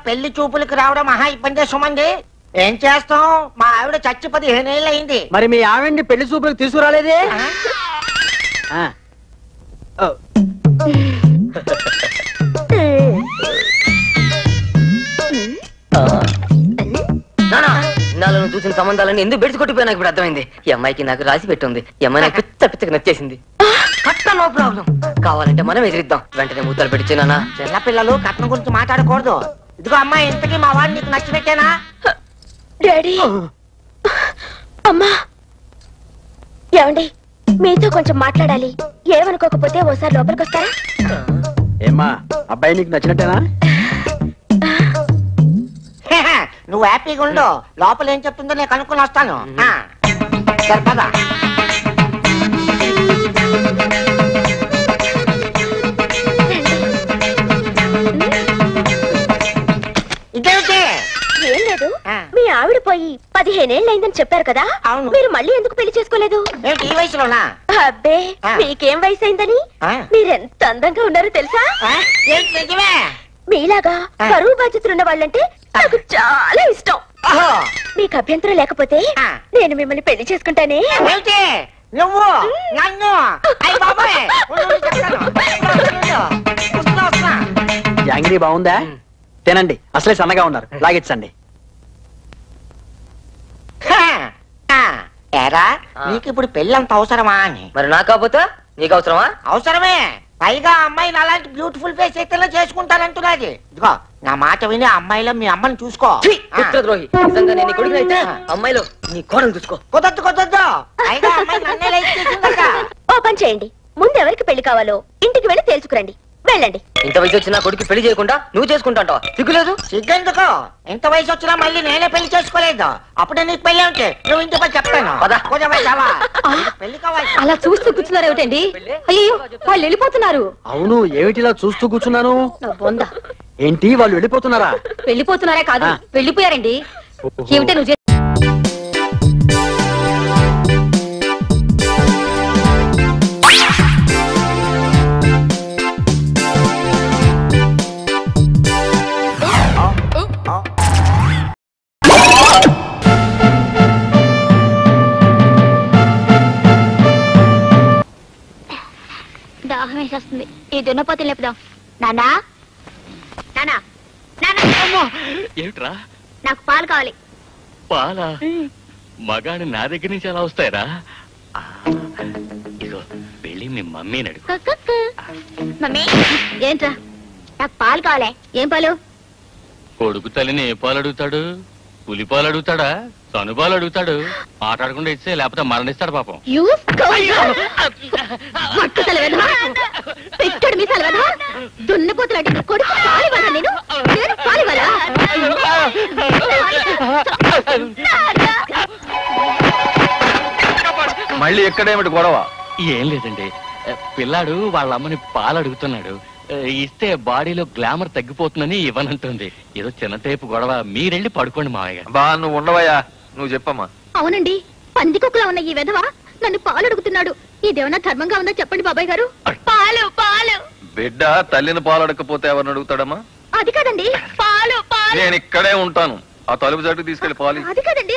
పెళ్లి చూపులకు రావడం మహా ఇబ్బంది సుమంది. ఏం చేస్తాం, మా ఆవిడ చచ్చి 15 ఏళ్ళు అయింది. మరి మీ ఆవిడ్ని పెళ్లి చూపులకు తీసుకురాలేదే? నాలో చూసిన సంబంధాలను ఎందుకు బెడిసి కొట్టిపోయి నాకు ఇప్పుడు అర్థమైంది. ఈ అమ్మాయికి నాకు రాసి పెట్టుంది. ఈ అమ్మాయి నాకు పిచ్చగా నచ్చేసింది. కట్నం నో ప్రాబ్లం, కావాలంటే మనం ఎదిరిద్దాం. వెంటనే మూతలు పెట్టించేనా. చిన్నపిల్లలు కట్నం గురించి మాట్లాడకూడదు. ఇదిగో అమ్మాయి, ఇంతకీ మా వాడిని నీకు నచ్చినట్టేనా? డాడీ, అమ్మా, ఏమండి మీతో కొంచెం మాట్లాడాలి. ఏమనుకోకపోతే ఓసారి లోపలికి వస్తారా? ఏమ్మా, అబ్బాయి నీకు నచ్చినట్టేనా? నువ్వు హ్యాపీగా ఉండు, లోపల ఏం చెప్తుందో నేను కనుక్కొని వస్తాను. సరిపదా ఏం లేదు, మీ ఆవిడ పోయి 15 ఏళ్ళు అయిందని చెప్పారు కదా. మీరు మళ్ళీ ఎందుకు పెళ్లి చేసుకోలేదు? ఈ వయసులోనా? అబ్బే, మీకేం వయసు అయిందని? మీరెంత అందంగా ఉన్నారో తెలుసా? మీలాగా కరువు బాధ్యతలున్న వాళ్ళంటే నాకు చాలా ఇష్టం. మీకు అభ్యంతరం లేకపోతే నేను మిమ్మల్ని పెళ్లి చేసుకుంటానే. నువ్వు నన్ను జాంగిరీ బాగుందా? తినండి, అసలే సన్నగా ఉన్నారు, లాగించండి. ఏరా, నీకు ఇప్పుడు పెళ్ళి అంత అవసరమా అని? మరి నాకు కాకపోతే నీకు అవసరమా? అవసరమే. పైగా అమ్మాయిని అలాంటి బ్యూటిఫుల్ ఫేస్ అయితే చేసుకుంటానంటున్నది. ఇదిగో నా మాట విని అమ్మాయిలో మీ అమ్మని చూసుకో. ద్రోహి, నిజంగా నేను కొడుకు అయితే అమ్మాయిలో నీ కోడలు చూసుకో. కుదరదు కుదరదు. పైగా అమ్మాయి నన్నే లైక్ చేసిందట. ఓ పని చేయండి, ముందు ఎవరికి పెళ్లి కావాలో ఇంటికి వెళ్ళి తెలుసుకురండి. వెళ్ళండి. ఇంత వయసు వచ్చినా కొడుకు పెళ్లి చేయకుండా నువ్వు చేసుకుంటాంటావా? సిగ్గులేదు? సిగ్గెందుకు? ఇంత వయసు వచ్చినా మళ్ళీ నేనే పెళ్లి చేసుకోలేదు. అప్పుడే నీకు పెళ్లి ఉంటే నువ్వు ఇంటిపై చెప్తాను. పెళ్లి కావాలి. అలా చూస్తూ కూర్చున్నారు ఏమిటండి? అయ్యో, వాళ్ళు వెళ్ళిపోతున్నారు. అవును, ఏమిటిలా చూస్తూ కూర్చున్నాను? ఏంటి, వాళ్ళు వెళ్ళిపోతున్నారా? వెళ్ళిపోతున్నారా కాదు, వెళ్ళిపోయారండి. ఏమిటే నువ్వు దాహం వేసేస్తుంది. ఈ దున్నపోతులు లేపుదాం. నానా నానా నానా, ఏమిట్రా? నాకు పాలు కావాలి. పాలా? మగాడు నా దగ్గర నుంచి ఎలా వస్తాయరా? ఇగో వెళ్ళి మీ మమ్మీని అడుగు. మమ్మీ, ఏంట్రా? నాకు పాలు కావాలి. ఏం పాలు? కొడుకు తల్లిని ఏ పాలు అడుగుతాడు? పులి పాలు అడుగుతాడా? తనుపాలు అడుగుతాడు. మాట్లాడకుండా ఇస్తే లేకపోతే మరణిస్తాడు పాపం. పెట్టాడు మీ సెలవదా? దున్నపోతులు అంటే కొడుకు పాలివారా? నేను పాలివారా? మళ్ళీ ఎక్కడేమిటి గొడవ? ఏం లేదండి, పిల్లాడు వాళ్ళ అమ్మని పాలు అడుగుతున్నాడు. ఇస్తే బాడీలో గ్లామర్ తగ్గిపోతుందని ఇవ్వనంటుంది. ఏదో చిన్న టైపు గొడవ. మీరెళ్ళి పడుకోండి మావయ్య. బా, నువ్వు ఉండవయ్యా, నువ్వు చెప్పమ్మా. అవునండి, పందికొక్కలా ఉన్న ఈ వెధవ నన్ను పాలు అడుగుతున్నాడు. ఇదేమన్నా ధర్మంగా ఉందా చెప్పండి బాబాయ్ గారు? పాలు పాలు. బిడ్డ తల్లిని పాలు అడగకపోతే ఎవరిని అడుగుతాడమ్మా? అది కాదండి, పాలు పాలు. నేను ఇక్కడే ఉంటాను, ఆ తలుపు జట్టు తీసుకెళ్లి పాలు. అది కాదండి,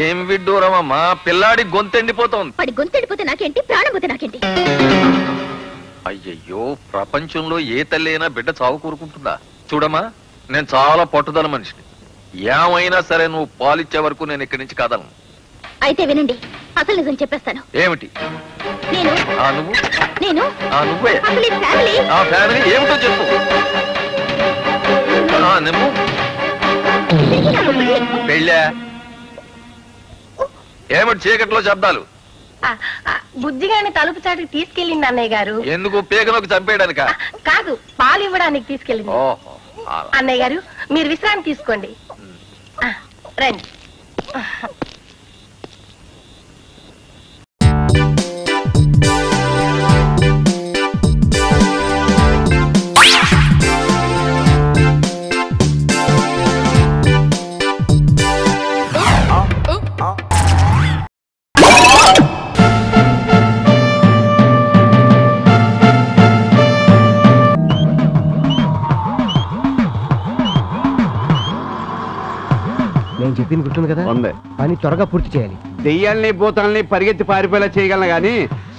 ఏం విడ్డూరమమ్మా, పిల్లాడి గొంతెండిపోతోంది. వాడి గొంతెండిపోతే నాకేంటి, ప్రాణం పోతే నాకేంటి? అయ్యయ్యో, ప్రపంచంలో ఏ తల్లి అయినా బిడ్డ చావు కోరుకుంటుందా? చూడమ్మా, నేను చాలా పట్టుదల మనిషిని. ఏమైనా సరే నువ్వు పాలిచ్చే వరకు నేను ఇక్కడి నుంచి కదలను. అయితే వినండి, అసలు నిజం చెప్పేస్తాను. ఏమిటి? నేను నువ్వే ఆ ఫ్యామిలీ ఏమిటో చెప్పు. నువ్వు పెళ్ళా? ఏమిటి చీకట్లో శబ్దాలు? బుజ్జిగాని తలుపు చాటుకు తీసుకెళ్ళింది అన్నయ్య గారు. ఎందుకు, పేకలోకి చంపేయడానిక? కాదు, పాలు ఇవ్వడానికి తీసుకెళ్ళింది. అన్నయ్య గారు, మీరు విశ్రాంతి తీసుకోండి. రండి. నేను చెప్పింది గుర్తుంది కదా? ఉంది. పని త్వరగా పూర్తి చేయాలి. దెయ్యాల్ని భూతాల్ని పరిగెత్తి పారిపోయేలా చేయగలను గాని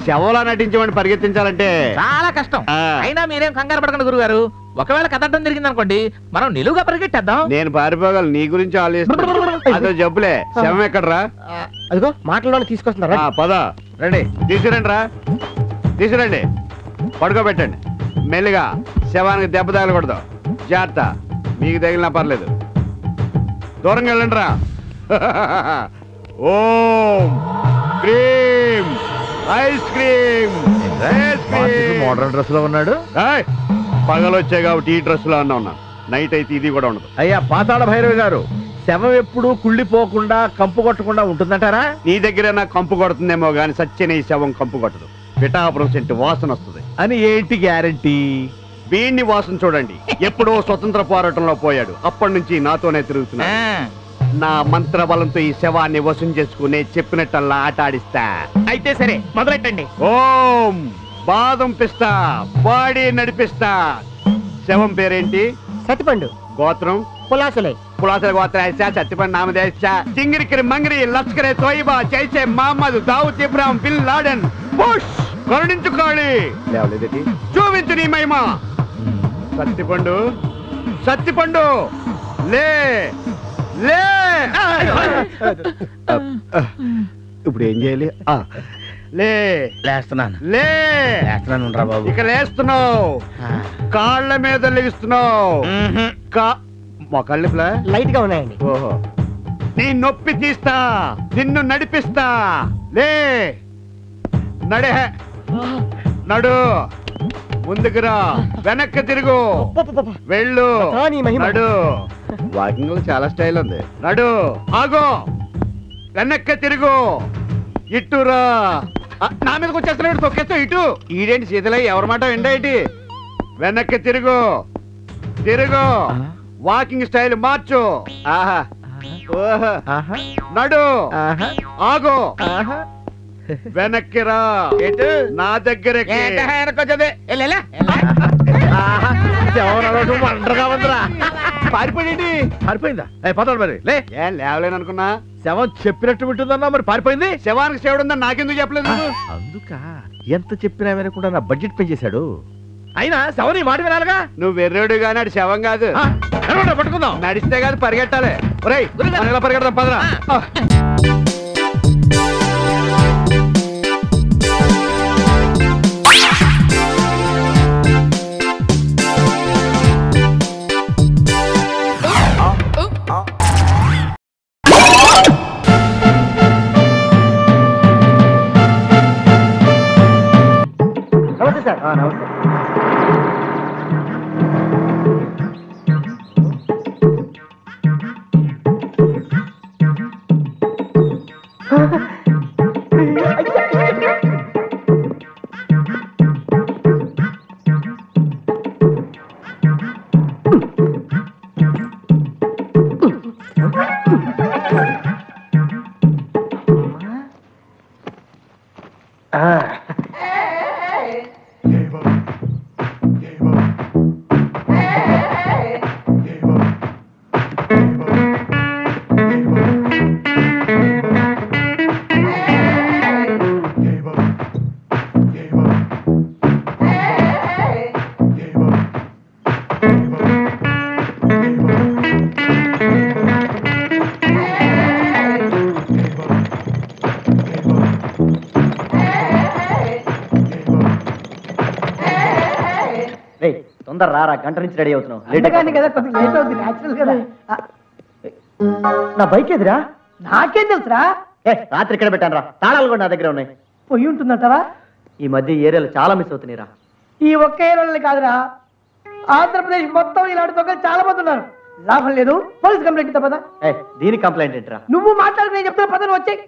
శవలా నటించమని పరిగెత్తించాలంటే చాలా కష్టం. అయినా మీరేం కంగారు పడకండి గురుగారు. ఒకవేళ కదట్టం జరిగింది అనుకోండి, మనం నిలువుగా పరిగెట్టేద్దాం. నేను పారిపోగలను, నీ గురించి ఆలోచిస్తున్నా. అదో జబ్బులే. శవం ఎక్కడరా? అదిగో మాటల్లోనే తీసుకొస్తున్నారా? పద రండి, తీసుకురండి రా, తీసుకురండి. పడుకోబెట్టండి మెల్లిగా. శవానికి దెబ్బ తగలకూడదు, జాగ్రత్త. మీకు తగిలినా పర్లేదు. దూరంగా వెళ్ళండి రా. Om cream ice cream. Modern dress లో ఉన్నాడు. పగలొచ్చే కాబట్టి ఈ డ్రెస్ లో ఉన్నా. నైట్ అయితే ఇది కూడా ఉండదు. అయ్యా పాతాళ భైరవి గారు, శవం ఎప్పుడు కుళ్ళిపోకుండా కంపు కొట్టకుండా ఉంటుందంటారా? నీ దగ్గర నాకు కంపు కొడుతుందేమో గాని సత్యనే ఈ శవం కంపు కొట్టదు. పిఠాపురం సెంటు వాసన వస్తుంది. అని ఏంటి గ్యారంటీ? వీడిని వాసన చూడండి. ఎప్పుడో స్వతంత్ర పోరాటంలో పోయాడు, అప్పటి నుంచి నాతోనే తిరుగుతున్నా. నా మంత్ర బలంతో ఈ శవాన్ని వశం చేసుకునే చెప్పినట్టల్లా ఆట ఆడిస్తా. అయితే సరే, మొదలెట్టండి. ఓం బాదం పిస్తా, బాడీ నడిపిస్తా. శవం పేరేంటి? సత్తిపండు. గోత్రం? పులాసులే. పులాసల గోత్ర సత్తిపండు నామదేశ. చింగిరికిరి మంగిరి Lashkar-e Taiba Jaish-e Mohammed Dawood Ibrahim bin Laden Bush కరుణించుకోవాలి. లేవలేదేటి? చూపించు నీ మహిమ. సత్తిపండు, సత్తిపండు లే లే. ఇప్పుడు ఏం చేయాలి? లే. లేస్తున్నాను. లే. లేస్తున్నాను రా బాబు. ఇక లేస్తున్నావు, కాళ్ళ మీద లెగిస్తున్నావు. మొక్కళ్ళ లైట్ గా ఉన్నాయండి. ఓహో, నీ నొప్పి తీస్తా, నిన్ను నడిపిస్తా. లే, నడే, నడు, ముందుకురా, వెనక్కి తిరుగు, వెళ్ళు, నడు. వాకింగ్ లో చాలా స్టైల్ ఉంది. నడు, ఆగో, వెనక్కి తిరుగు, ఇట్టురా. నా మీదకి వచ్చేస్తున్నాడు, తొక్కేస్తా ఇటు. ఈడేంటి శీతలై ఎవరి మాట విండా ఇటు. వెనక్కి తిరుగు, తిరుగు, వాకింగ్ స్టైల్ మార్చు. ఆహా, ఓహో, నడు, ఆగో, వెనక్కి రా, నా దగ్గరకి. ఒంటరిగా ఉందిరా. పారిపోయింది. పారిపోయిందా? పదాడు మరి. లే, ఏం లేవలేను అనుకున్నా. శవం చెప్పినట్టు వింటుందన్నా, మరి పారిపోయింది. శవానికి శివుడు ఉందని నాకెందుకు చెప్పలేదు? అందుక ఎంత చెప్పినా వినకుండా నా బడ్జెట్ పెంచేశాడు. అయినా శవం మాట వినాలిగా. నువ్వు వెర్రేడు గాని అది శవం కాదు. పట్టుకుందాం. నడిస్తే కాదు, పరిగెట్టాలి. ఒరేయ్, ఇలా పరిగెడదాం, పదరా. నమస్తే సార్. నమస్తే. తొందర రారా, గంట నుంచి రెడీ అవుతున్నావు. నా బైక్ ఎదురా? నాకేం తెలుసురా? రాత్రి ఇక్కడ పెట్టాను రా, తాళాలు కూడా నా దగ్గర ఉన్నాయి. పొయ్యి ఉంటుందంటావా? ఈ మధ్య ఏరియాలో చాలా మిస్ అవుతున్నాయిరా. ఈ ఒక్క ఏరియాలో కాదురా, ఆంధ్రప్రదేశ్ మొత్తం ఇలాంటి దొంగలు చాలా మంది ఉన్నారు. లాభం లేదు, పోలీస్ కంప్లైంట్ ఇస్తా పదా. దీనికి కంప్లైంట్ ఏంట్రా? నువ్వు మాట్లాడుకు నేను చెప్తున్నా, పద వచ్చాయి.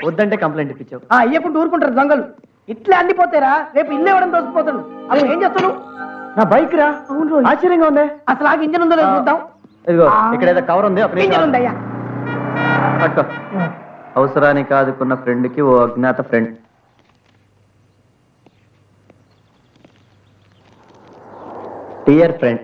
వద్దంటే కంప్లైంట్ ఇప్పించావు. అయ్యకుండా ఊరుకుంటారు దొంగలు. ఇట్లా అందిపోతారా, రేపు ఇల్లు ఇవ్వడం దోసుకుపోతాడు. అవి ఏం చేస్తాను? నా బైక్ రా. అవును, ఆశ్చర్యంగా ఉంది. అసలు ఆ ఇంజన్ ఉందో లేదో చూద్దాం. ఇదిగో ఇక్కడ ఏదో కవర్ ఉంది, ఇంజన్ ఉందయ్యా. పట్టుకో. అవసరానికి ఆదుకున్న ఫ్రెండ్ కి ఓ అజ్ఞాత ఫ్రెండ్. డియర్ ఫ్రెండ్,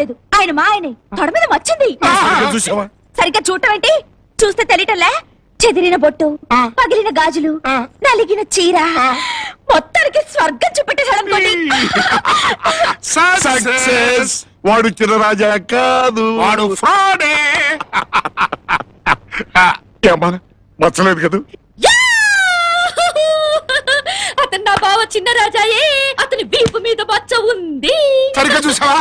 లేదు, ఆయన మా ఆయనే. తొడ మీద మచ్చింది. సరిగ్గా చూడటం ఏంటి? చూస్తే తెలియటంలే. చెదిరిన బొట్టు, పగిలిన గాజులు, నలిగిన చీర, మొత్తానికి స్వర్గం చూపెట్టేశాడనుకోండి. వాడు చిన్నరాజా కాదు, వాడు ఫ్రాడే. మచ్చలేదు కదా. అతను నా బావ చిన్న రాజాయే. అతని వీపు మీద మచ్చ ఉంది. సరిగ్గా చూసావా?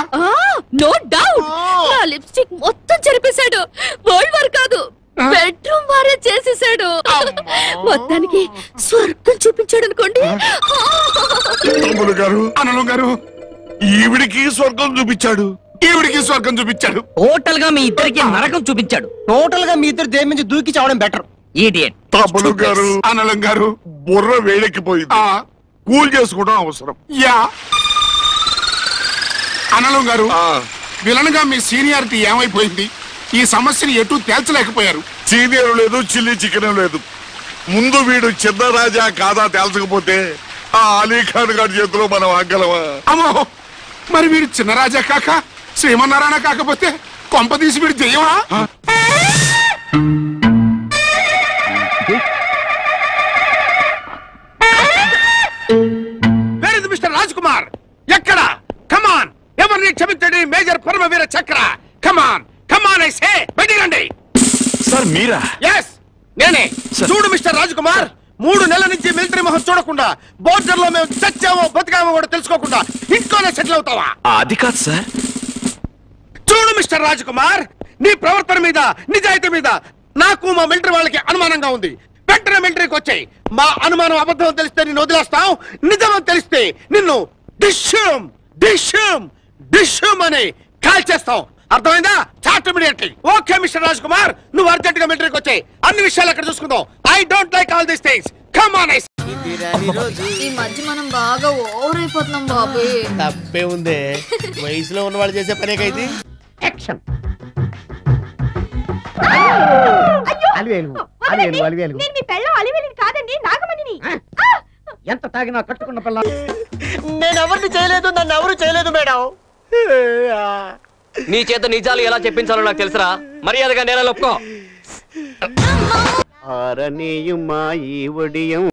No doubt. నా లిప్స్టిక్ మొత్తం చెరిపేశాడు. వరల్డ్ వార్ కాదు, బెడ్రూమ్ వారే చేసేసాడు. మొత్తానికి స్వర్గం చూపించాడు అనుకోండి. తమ్ముడు గారు, అన్నలు గారు, ఈవిడికి స్వర్గం చూపించాడు, ఈవిడికి స్వర్గం చూపించాడు. టోటల్ గా మీ ఇద్దరికి నరకం చూపించాడు. టోటల్ గా మీ ఇద్దరు దేని నుంచి దూకి చావడం బెటర్. ఈడియట్. తమ్ముడు గారు, అన్నలం గారు, బుర్ర వేడెక్కిపోయింది. కూల్ చేసుకోవడం అవసరం. యా అన్నలం గారు, విలన్ గా మీ సీనియారిటీ ఏమైపోయింది? ఈ సమస్యని ఎటు తేల్చలేకపోయారు. సీనియర్ లేదు, చిల్లీ చికెన్ లేదు. ముందు వీడు చిన్నరాజా కాదా తేల్చకపోతే ఆ అలీఖాన్ గారి చేతిలో మనం ఆగలమా? అమ్మో, మరి వీడు చిన్నరాజా కాక శ్రీమన్నారాయణ కాకపోతే కొంప తీసి వీడు జయమా? మిస్టర్ రాజ్ కుమార్ ఎక్కడ? కమాన్, ఎవరిని క్షమించండి మేజర్ పరమవీర చక్ర. కమాన్ కమాన్ ఐ సే, బయటికి రండి. సార్ మీరా? ఎస్ నేనే. చూడు మిస్టర్ రాజ్ కుమార్, 3 నెలల నుంచి మిలిటరీ మొహం చూడకుండా, బోర్డర్ లో మేము చచ్చామో బతికామో కూడా తెలుసుకోకుండా ఇంట్లోనే సెటిల్ అవుతావా? అది కాదు సార్. చూడు మిస్టర్ రాజ్ కుమార్, నీ ప్రవర్తన మీద, నిజాయితీ మీద నాకు మా మిలిటరీ వాళ్ళకి అనుమానంగా ఉంది. వెంటనే మిలిటరీకి వచ్చాయి. మా అనుమానం అబద్ధం తెలిస్తే నిన్ను వదిలేస్తాం, నిజమని తెలిస్తే నిన్ను డిష్యూమ్ డిష్యూమ్ డిష్యూమ్ అని కాల్ చేస్తాం. అర్థమైందా? Chat immediately. Okay mister Raj Kumar, నువ్వు అర్జెంట్ గా మిలిటరీకి వచ్చాయి. అన్ని విషయాలు అక్కడ చూసుకుందాం. I don't like all these things. Come on. ఈ మధ్య మనం బాగా ఓవర్ అయిపోతున్నాం బాబు. తప్పే ఉందే, వయసులో ఉన్న వాళ్ళు చేసే పనేకైతే. యాక్షన్. అలివేలు అలివేలు అలివేలు. నేను మీ పెళ్ళం అలివేలిని కాదండి, నాగమణిని. ఎంత తాగినా కట్టుకున్న పిల్ల. నేను ఎవరిని చేయలేదు, నన్ను ఎవరు చేయలేదు మేడం. నీ చేత నిజాలు ఎలా చెప్పించాలో నాకు తెలుసురా. మర్యాదగా నేల ఒప్పుకో. ఆరనీయుమా ఈ ఒడియం